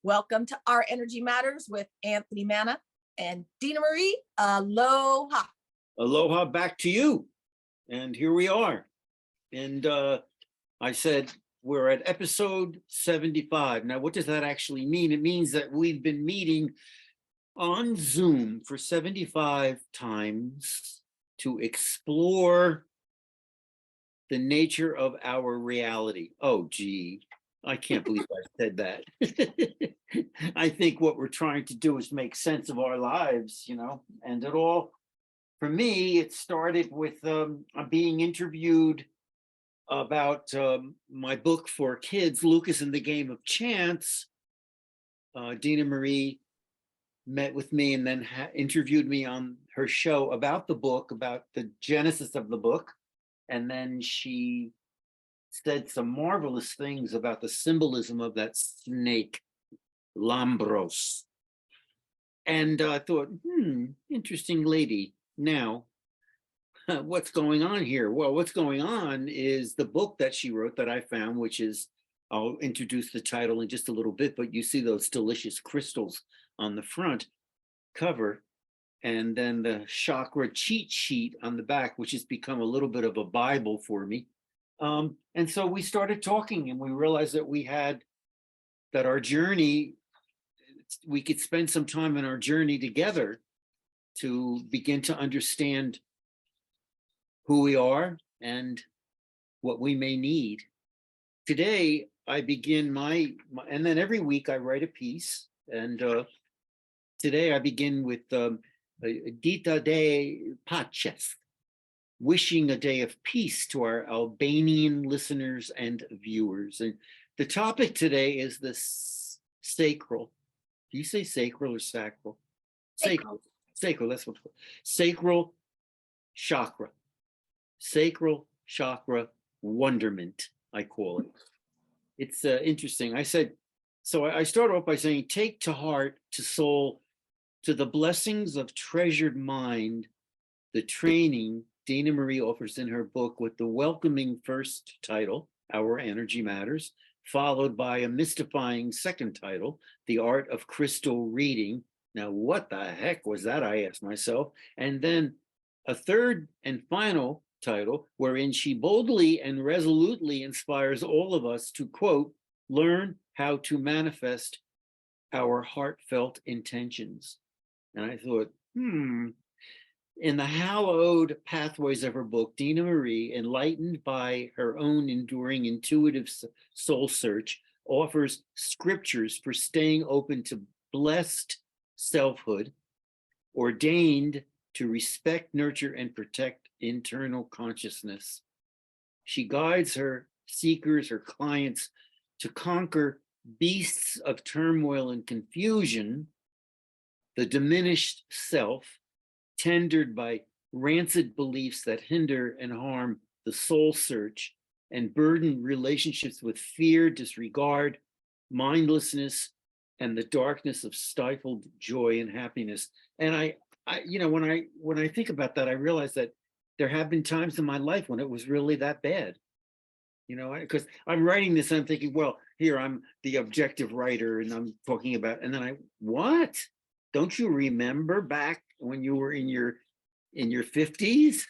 Welcome to Our Energy Matters with Anthony Manna and Dena Marie. Aloha. Aloha back to you. And here we are. And I said, we're at episode 75. Now, what does that actually mean? It means that we've been meeting on Zoom for 75 times to explore the nature of our reality. Oh, gee, I can't believe I said that. I think what we're trying to do is make sense of our lives, and it all, for me, it started with being interviewed about my book for kids, Loukas and the Game of Chance. Dena Marie met with me and then interviewed me on her show about the book, about the genesis of the book. And then she said some marvelous things about the symbolism of that snake, Lambros. And I thought, interesting lady. Now, what's going on here? Well, what's going on is the book that she wrote that I found, which is, I'll introduce the title in just a little bit, but you see those delicious crystals on the front cover, and then the chakra cheat sheet on the back, which has become a little bit of a Bible for me. And so we started talking, and we realized that our journey, we could spend some time in our journey together to begin to understand who we are and what we may need. Today, I begin and then every week I write a piece. And today I begin with Dita de Paces, wishing a day of peace to our Albanian listeners and viewers. And the topic today is the sacral. Do you say sacral or sacral? Sacral. Sacral, that's what's called. Sacral chakra. Sacral chakra wonderment, I call it. It's interesting. I start off by saying, take to heart, to soul, to the blessings of treasured mind, the training Dena Marie offers in her book with the welcoming first title, Our Energy Matters, followed by a mystifying second title, The Art of Crystal Reading. Now, what the heck was that, I asked myself. And then a third and final title, wherein she boldly and resolutely inspires all of us to, quote, learn how to manifest our heartfelt intentions. And I thought, in the hallowed pathways of her book, Dena Marie, enlightened by her own enduring intuitive soul search, offers scriptures for staying open to blessed selfhood, ordained to respect, nurture, and protect internal consciousness. She guides her seekers, her clients, to conquer beasts of turmoil and confusion, the diminished self, tendered by rancid beliefs that hinder and harm the soul search and burden relationships with fear, disregard, mindlessness, and the darkness of stifled joy and happiness. And I when I think about that, I realize that there have been times in my life when it was really that bad. Because I'm writing this and I'm thinking, well, here I'm the objective writer and I'm talking about, and then what? Don't you remember back when you were in your 50s,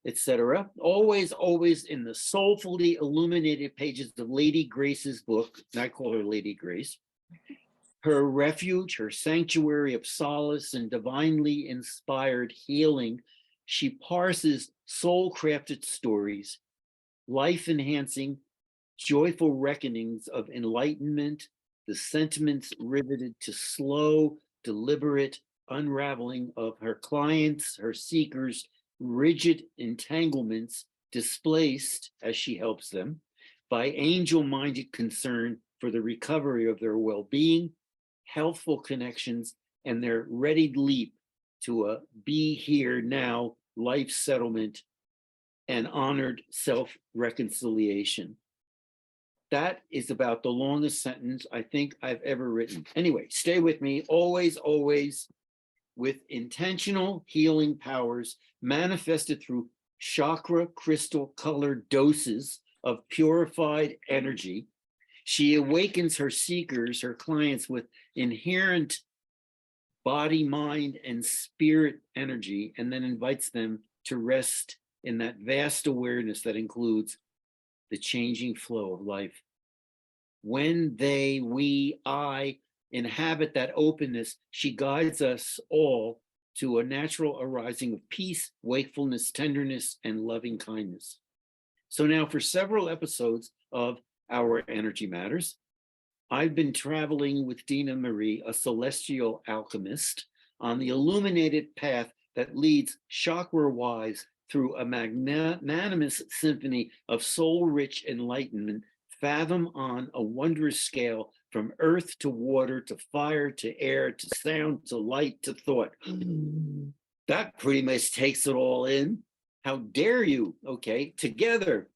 etc.? Always in the soulfully illuminated pages of Lady Grace's book, and I call her Lady Grace, her refuge, her sanctuary of solace and divinely inspired healing, she parses soul-crafted stories, life-enhancing, joyful reckonings of enlightenment, the sentiments riveted to slow, deliberate unraveling of her clients, her seekers, rigid entanglements displaced, as she helps them, by angel-minded concern for the recovery of their well-being, healthful connections, and their ready leap to a be here now life settlement and honored self-reconciliation. That is about the longest sentence I think I've ever written. Anyway, stay with me, always with intentional healing powers manifested through chakra crystal colored doses of purified energy. She awakens her seekers, her clients, with inherent body, mind, and spirit energy, and then invites them to rest in that vast awareness that includes the changing flow of life. When they, we, I inhabit that openness, she guides us all to a natural arising of peace, wakefulness, tenderness, and loving kindness. So now for several episodes of Our Energy Matters, I've been traveling with Dena Marie, a celestial alchemist, on the illuminated path that leads chakra-wise through a magnanimous symphony of soul-rich enlightenment, fathom on a wondrous scale from earth to water to fire to air to sound to light to thought. That pretty much takes it all in. How dare you? Okay, together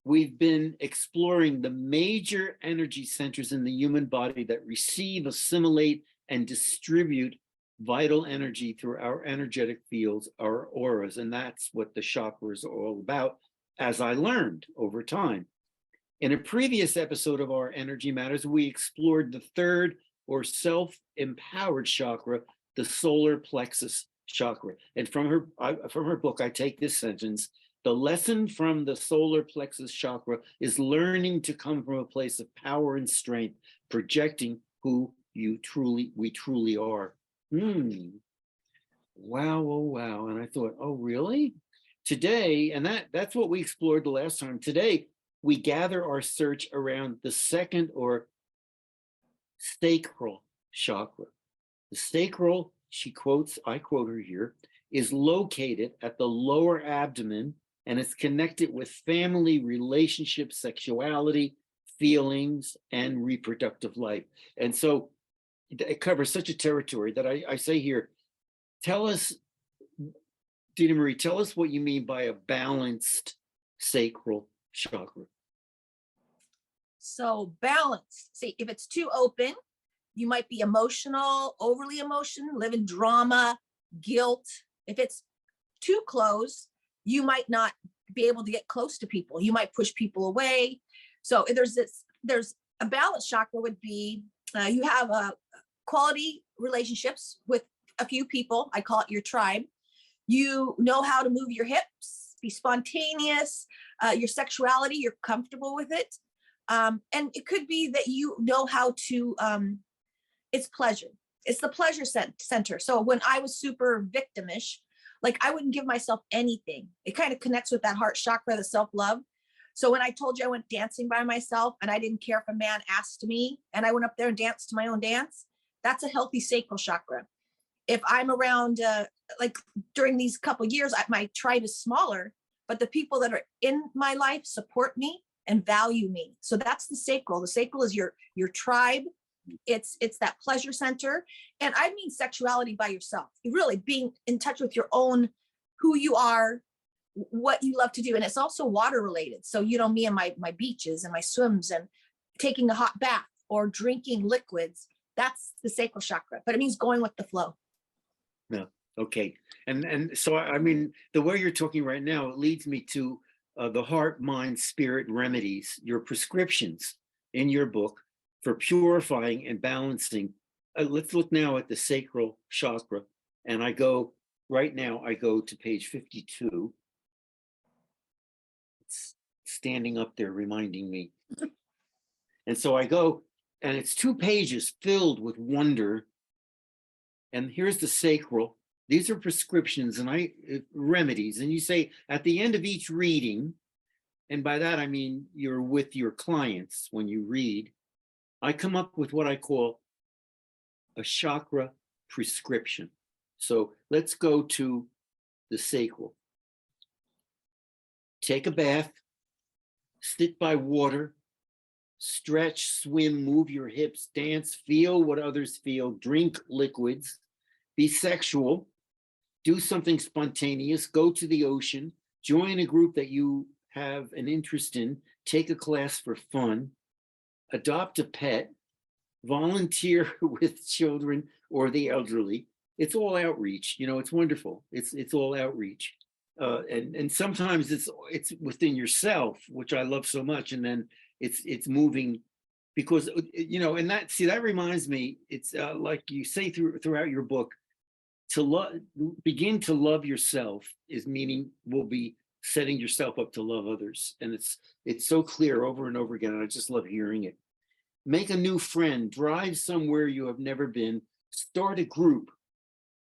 we've been exploring the major energy centers in the human body that receive, assimilate, and distribute vital energy through our energetic fields, our auras. And that's what the chakras are all about, as I learned over time. In a previous episode of Our Energy Matters, we explored the third or self-empowered chakra, the solar plexus chakra. And from her book, I take this sentence: the lesson from the solar plexus chakra is learning to come from a place of power and strength, projecting who we truly are. Wow, oh wow. And I thought, oh really? Today, and that's what we explored the last time. Today, we gather our search around the second or sacral chakra. The sacral, I quote her here, is located at the lower abdomen, and it's connected with family, relationships, sexuality, feelings, and reproductive life. And so it covers such a territory that I say here, tell us, Dena Marie, tell us what you mean by a balanced sacral chakra. So balance. See, if it's too open, you might be emotional, overly emotional, live in drama, guilt. If it's too close, you might not be able to get close to people. You might push people away. So there's a balanced chakra would be, you have quality relationships with a few people. I call it your tribe. You know how to move your hips, be spontaneous, your sexuality, you're comfortable with it. And it could be that you know how to, it's pleasure. It's the pleasure center. So when I was super victimish, like I wouldn't give myself anything. It kind of connects with that heart chakra, the self-love. So when I told you I went dancing by myself and I didn't care if a man asked me and I went up there and danced to my own dance, that's a healthy sacral chakra. If I'm around, like during these couple years, my tribe is smaller, but the people that are in my life support me and value me. So that's the sacral. The sacral is your tribe. It's that pleasure center. And I mean sexuality by yourself. You really being in touch with your own, who you are, what you love to do. And it's also water related. So, you know, me and my beaches and my swims and taking a hot bath or drinking liquids, that's the sacral chakra, but it means going with the flow. No, okay. And so, I mean, the way you're talking right now, it leads me to the heart, mind, spirit remedies, your prescriptions in your book for purifying and balancing. Let's look now at the sacral chakra. And I go to page 52. It's standing up there reminding me. And so I go, and it's 2 pages filled with wonder. And here's the sacral. These are prescriptions and remedies. And you say at the end of each reading, and by that I mean you're with your clients when you read, I come up with what I call a chakra prescription. So let's go to the sacral. Take a bath, sit by water, stretch, swim, move your hips, dance, feel what others feel, drink liquids, be sexual, do something spontaneous, go to the ocean, join a group that you have an interest in, take a class for fun, adopt a pet, volunteer with children or the elderly. It's all outreach, you know, it's wonderful. It's all outreach. And sometimes it's within yourself, which I love so much. And then it's moving because and that reminds me, it's like you say throughout your book, to begin to love yourself will be setting yourself up to love others. And it's so clear over and over again, and I just love hearing it. Make a new friend, drive somewhere you have never been, start a group,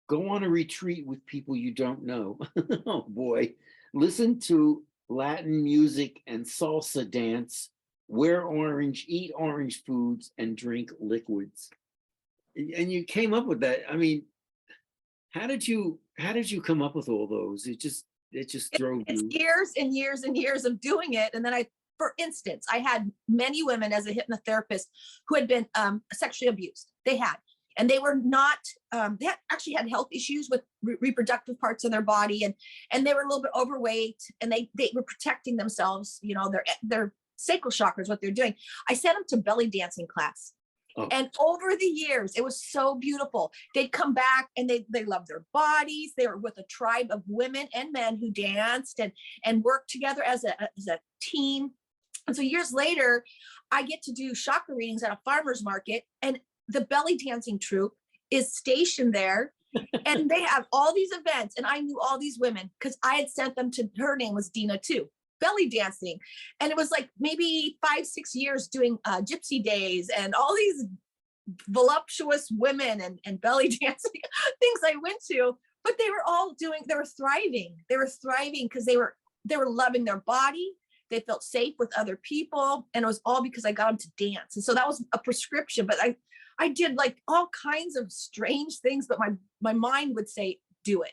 go on a retreat with people you don't know. Oh boy, listen to Latin music and salsa dance, wear orange, eat orange foods, and drink liquids. And you came up with that. I mean, how did you come up with all those? It just drove It's you. years and years and years of doing it. And then for instance, I had many women as a hypnotherapist who had been sexually abused. And they were not, actually had health issues with reproductive parts of their body, and they were a little bit overweight, and they were protecting themselves, their sacral chakra is what they're doing. I sent them to belly dancing class. Oh. And over the years, it was so beautiful. They'd come back and they loved their bodies. They were with a tribe of women and men who danced and worked together as a team. And so years later, I get to do chakra readings at a farmer's market, and the belly dancing troupe is stationed there. And they have all these events. And I knew all these women because I had sent them to, her name was Dena too, belly dancing. And it was like maybe 5-6 years doing gypsy days and all these voluptuous women and belly dancing things I went to, but they were thriving. They were thriving because they were loving their body. They felt safe with other people. And it was all because I got them to dance. And so that was a prescription, but I did like all kinds of strange things, but my mind would say, do it.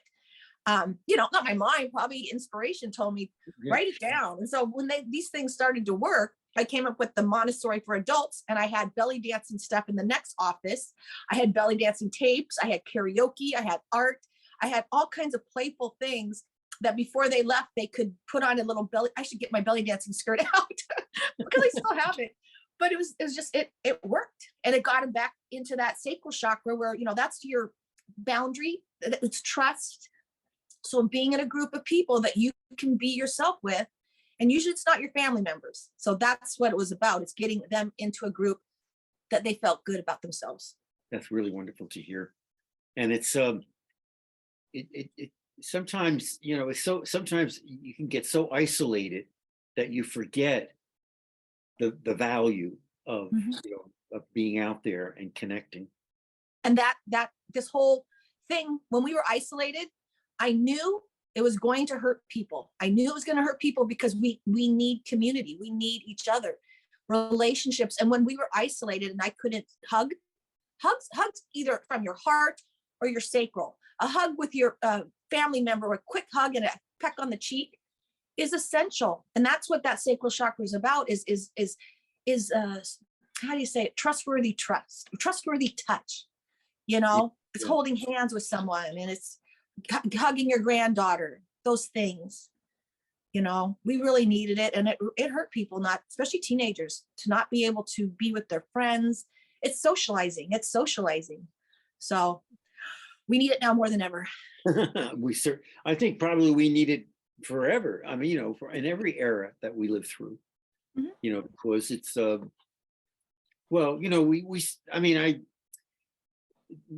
Not my mind, probably inspiration told me, write it down. And so when these things started to work, I came up with the Montessori for adults, and I had belly dancing stuff in the next office. I had belly dancing tapes. I had karaoke. I had art. I had all kinds of playful things that before they left, they could put on a little belly. I should get my belly dancing skirt out because I still have it. But it was just, it worked. And it got them back into that sacral chakra where, that's your boundary. It's trust. So being in a group of people that you can be yourself with, and usually it's not your family members. So that's what it was about. It's getting them into a group that they felt good about themselves. That's really wonderful to hear. And it's, sometimes, sometimes you can get so isolated that you forget the value of, of being out there and connecting. And that this whole thing, when we were isolated, I knew it was going to hurt people. I knew it was going to hurt people because we need community. We need each other, relationships. And when we were isolated and I couldn't hugs either from your heart or your sacral, a hug with your family member, a quick hug and a peck on the cheek is essential. And that's what that sacral chakra is about, is how do you say it? Trustworthy touch, it's holding hands with someone, and it's hugging your granddaughter, those things, we really needed it. And it hurt people, especially teenagers, to not be able to be with their friends. It's socializing. So we need it now more than ever. I think probably we need it forever. I mean, in every era that we live through, because it's,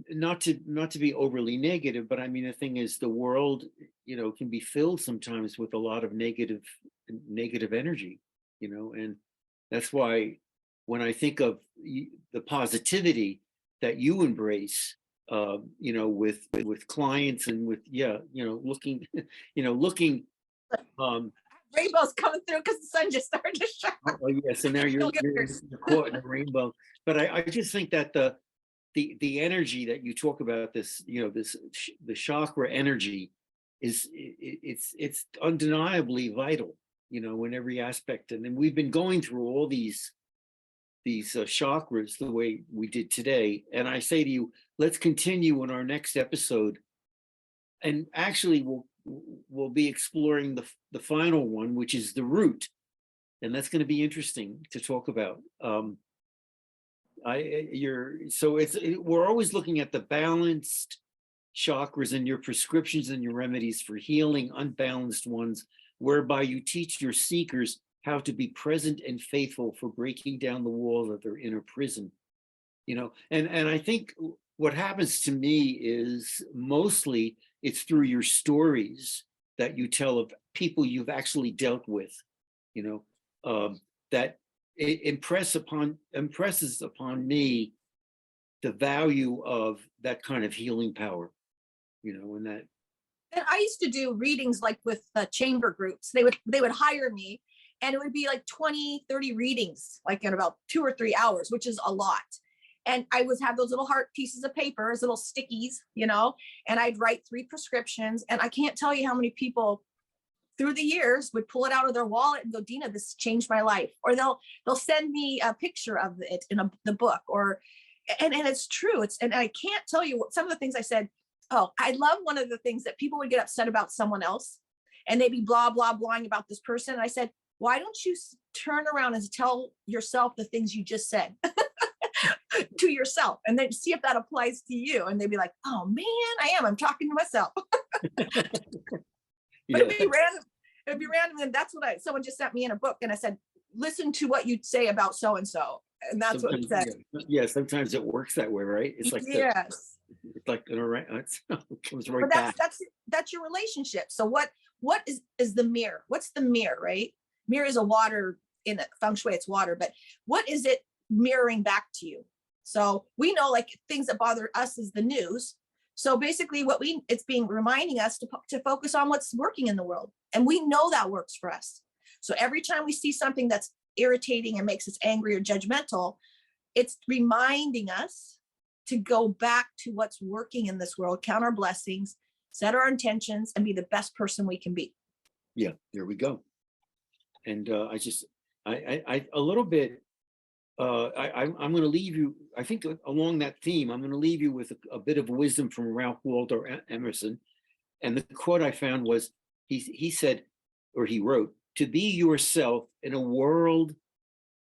not to be overly negative, but I mean, the thing is, the world, can be filled sometimes with a lot of negative energy, and that's why when I think of the positivity that you embrace, with clients and with, looking, rainbows coming through because the sun just started to shine. Oh yes, and now you're caught in a rainbow. But I just think that the energy that you talk about, this, the chakra energy it's undeniably vital, in every aspect. And then we've been going through all these chakras the way we did today. And I say to you, let's continue in our next episode. And actually we'll be exploring the final one, which is the root. And that's going to be interesting to talk about. We're always looking at the balanced chakras and your prescriptions and your remedies for healing unbalanced ones, whereby you teach your seekers how to be present and faithful for breaking down the walls of their inner prison. You know, and I think what happens to me is mostly it's through your stories that you tell of people you've actually dealt with, you know, that it impresses upon me the value of that kind of healing power, you know, and that. And I used to do readings like with chamber groups. They would hire me, and it would be like 20, 30 readings, like in about 2 or 3 hours, which is a lot. And I would have those little heart pieces of paper, little stickies, you know, and I'd write 3 prescriptions. And I can't tell you how many people through the years would pull it out of their wallet and go, Dena, this changed my life. Or they'll send me a picture of it in the book, or, and it's true. And I can't tell you what some of the things I said. Oh, I love one of the things that people would get upset about someone else, and they'd be blah, blah, blahing about this person. And I said, why don't you turn around and tell yourself the things you just said to yourself, and then see if that applies to you? And they'd be like, oh man, I'm talking to myself. But it'd be random. It'd be random. And that's what someone just sent me in a book. And I said, listen to what you'd say about so-and-so. And that's Sometimes, what it said. yeah, sometimes it works that way, right? It's like, yes. It's like, it comes right But back. that's your relationship. So what is the mirror? What's the mirror, right? Mirror is a water, in feng shui, it's water, but what is it mirroring back to you? So we know, like, things that bother us is the news. So basically it's being reminding us to focus on what's working in the world. And we know that works for us. So every time we see something that's irritating and makes us angry or judgmental, it's reminding us to go back to what's working in this world, count our blessings, set our intentions, and be the best person we can be. Yeah, there we go. And I'm going to leave you, I think along that theme, I'm going to leave you with a bit of wisdom from Ralph Waldo Emerson. And the quote I found was, he said, or he wrote, to be yourself in a world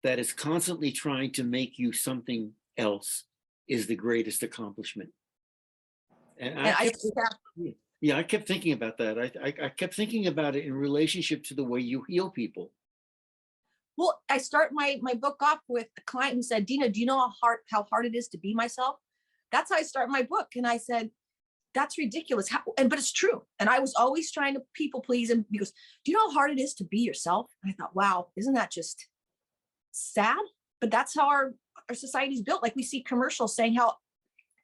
that is constantly trying to make you something else is the greatest accomplishment. And I kept thinking about that. I kept thinking about it in relationship to the way you heal people. Well, I start my book off with a client who said, Dena, do you know how hard it is to be myself? That's how I start my book. And I said, that's ridiculous. But it's true. And I was always trying to people please. And he goes, do you know how hard it is to be yourself? And I thought, wow, isn't that just sad? But that's how our society's built. Like, we see commercials saying how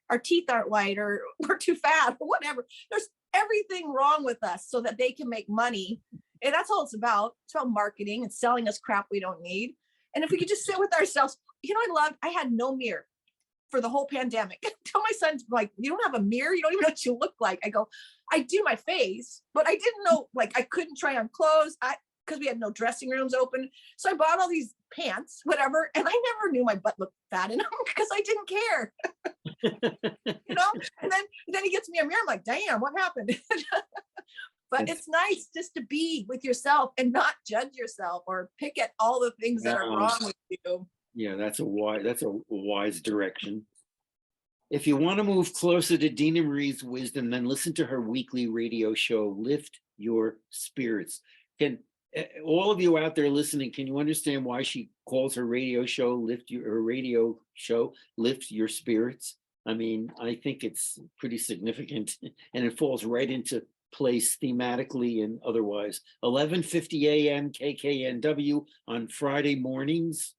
our teeth aren't white, or we're too fat, or whatever. There's everything wrong with us so that they can make money. And that's all it's about. It's about marketing and selling us crap we don't need. And if we could just sit with ourselves, you know, I had no mirror for the whole pandemic. Until my son's like, you don't have a mirror? You don't even know what you look like. I go, I do my face, but I didn't know, like, I couldn't try on clothes because we had no dressing rooms open. So I bought all these pants, whatever. And I never knew my butt looked fat in them because I didn't care. You know, and then he gets me a mirror. I'm like, damn, what happened? But it's nice just to be with yourself and not judge yourself or pick at all the things that are wrong with you. Yeah, that's a wise direction. If you want to move closer to Dena Marie's wisdom, then listen to her weekly radio show, Lift Your Spirits. Can all of you out there listening, can you understand why she calls her radio show Lift Your Spirits? I mean, I think it's pretty significant, and it falls right into place thematically and otherwise. 11:50 a.m. KKNW on Friday mornings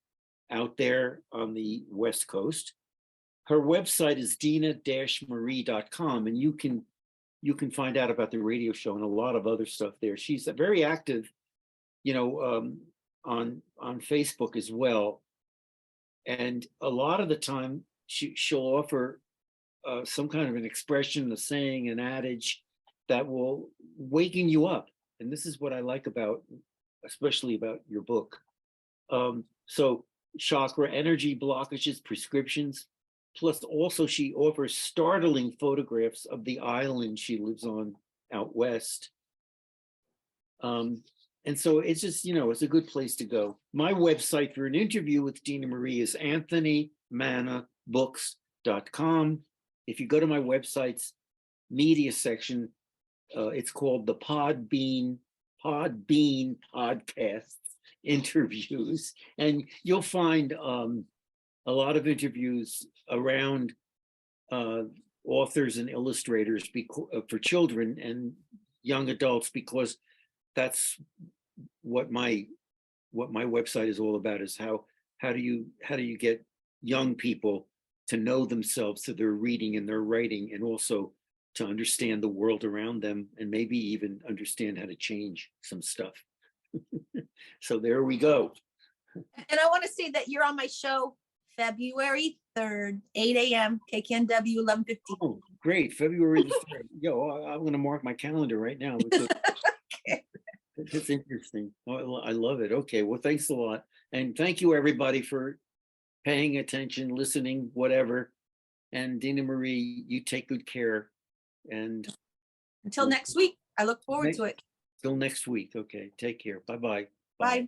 out there on the West Coast. Her website is dena-marie.com, and you can find out about the radio show and a lot of other stuff there. She's very active, you know, on Facebook as well. And a lot of the time she'll offer some kind of an expression, a saying, an adage that will waken you up. And this is what I like about, especially about your book. So chakra energy blockages, prescriptions, plus also she offers startling photographs of the island she lives on out west. And so it's just, you know, it's a good place to go. My website for an interview with Dena Marie is anthonymanabooks.com. If you go to my website's media section, it's called the Podbean Podcasts. interviews, and you'll find a lot of interviews around authors and illustrators for children and young adults, because that's what my website is all about, is how do you get young people to know themselves through their reading and their writing, and also to understand the world around them, and maybe even understand how to change some stuff. So there we go. And I want to say that you're on my show February 3rd, 8 a.m. KKNW 1150. Oh, great. February the 3rd. Yo, I'm going to mark my calendar right now. Because it's interesting. Oh, I love it. Okay. Well, thanks a lot. And thank you, everybody, for paying attention, listening, whatever. And Dena Marie, you take good care. And until next week, I look forward to it. Till next week. Okay. Take care. Bye-bye. Bye.